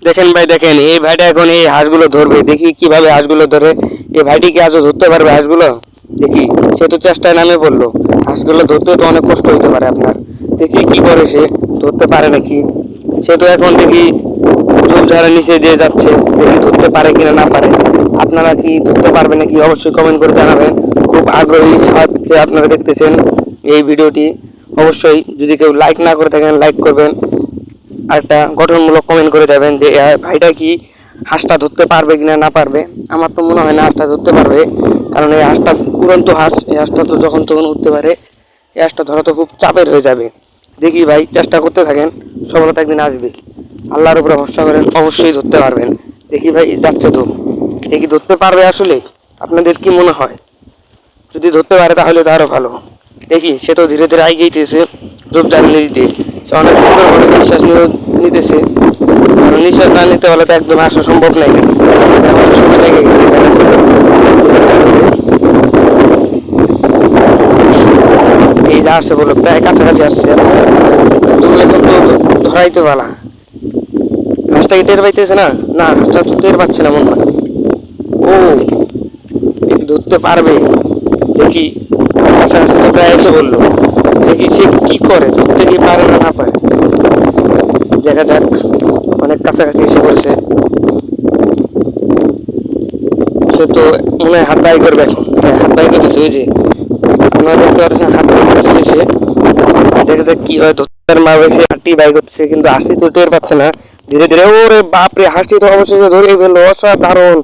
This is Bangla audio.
দেখেন ভাই, দেখেন এই ভাইটা এখন এই হাঁসগুলো ধরবে, দেখি কিভাবে হাঁসগুলো ধরে। এই ভাইটি কি আজও ধরতে পারবে হাঁসগুলো? দেখি। সে তো চেষ্টায় নামে পড়লো। হাঁসগুলো ধরতে তো অনেক কষ্ট হতে পারে আপনার। দেখি কি করে সে, ধরতে পারে নাকি। সে তো এখন দেখি ঝোপঝাড়ের নিচে দিয়ে যাচ্ছে, দেখি ধরতে পারে কিনা না পারে। আপনারা কি ধরতে পারবেন নাকি অবশ্যই কমেন্ট করে জানাবেন। খুব আগ্রহী সাথে আপনারা দেখতেছেন এই ভিডিওটি। অবশ্যই যদি কেউ লাইক না করে থাকেন লাইক করবেন, আর একটা গঠনমূলক কমেন্ট করে যাবেন যে ভাইটা কি হাঁসটা ধরতে পারবে কিনা না পারবে। আমার তো মনে হয় না হাঁসটা ধরতে পারবে, কারণ এই হাঁসটা উড়ন্ত হাঁস, এই হাঁসটা তো যখন তখন উঠতে পারে। এই হাঁসটা ধরা তো খুব চাপের হয়ে যাবে। দেখি ভাই, চেষ্টা করতে থাকেন, সফলতা একদিন আসবে। আল্লাহর উপরে ভরসা করেন, অবশ্যই ধরতে পারবেন। দেখি ভাই, যাচ্ছে তো। দেখি ধরতে পারবে আসলে, আপনাদের কি মনে হয়? যদি ধরতে পারে তাহলে তো আরো ভালো। দেখি, সে তো ধীরে ধীরে এগিয়েছে ঝোপঝাড় দিতে। সে অনেক সুন্দরভাবে নিঃশ্বাস নিতেছে, কারণ নিঃশ্বাস না নিতে হলে তো একদম আসা সম্ভব নাই। এখন সময় লেগে গেছে। এই যে আসছে বলো, প্রায় কাছাকাছি আসছে। তো এখন তো ধরাইতে পারা। হাঁসটা কি টের পাইতেছে না? না, হাঁসটা তো টের পাচ্ছে না মনে হয়। ও, ধরতে পারবে। দেখি, কাছাকাছি তো প্রায় এসে বললো। দেখি সে কি করে, ধরতে কি পারে না না পারে। দেখা যাক, অনেক কাছাকাছি এসে পড়েছে। সে তো মনে হয় হাত বাই করবে এখন। হ্যাঁ, হাত বাই করতেছে। ওই যে আপনারা দেখতে পাচ্ছেন, হাত বাই করতেছে সে। দেখা যাক কি হয়। ধরতে মারবে সে, হাতটি বাই করতেছে, কিন্তু হাসটি তো টের পাচ্ছে না। ধীরে ধীরে, ওরে বাপরে, হাসটি তো অবশেষে ধরে ফেললো। অসাধারণ,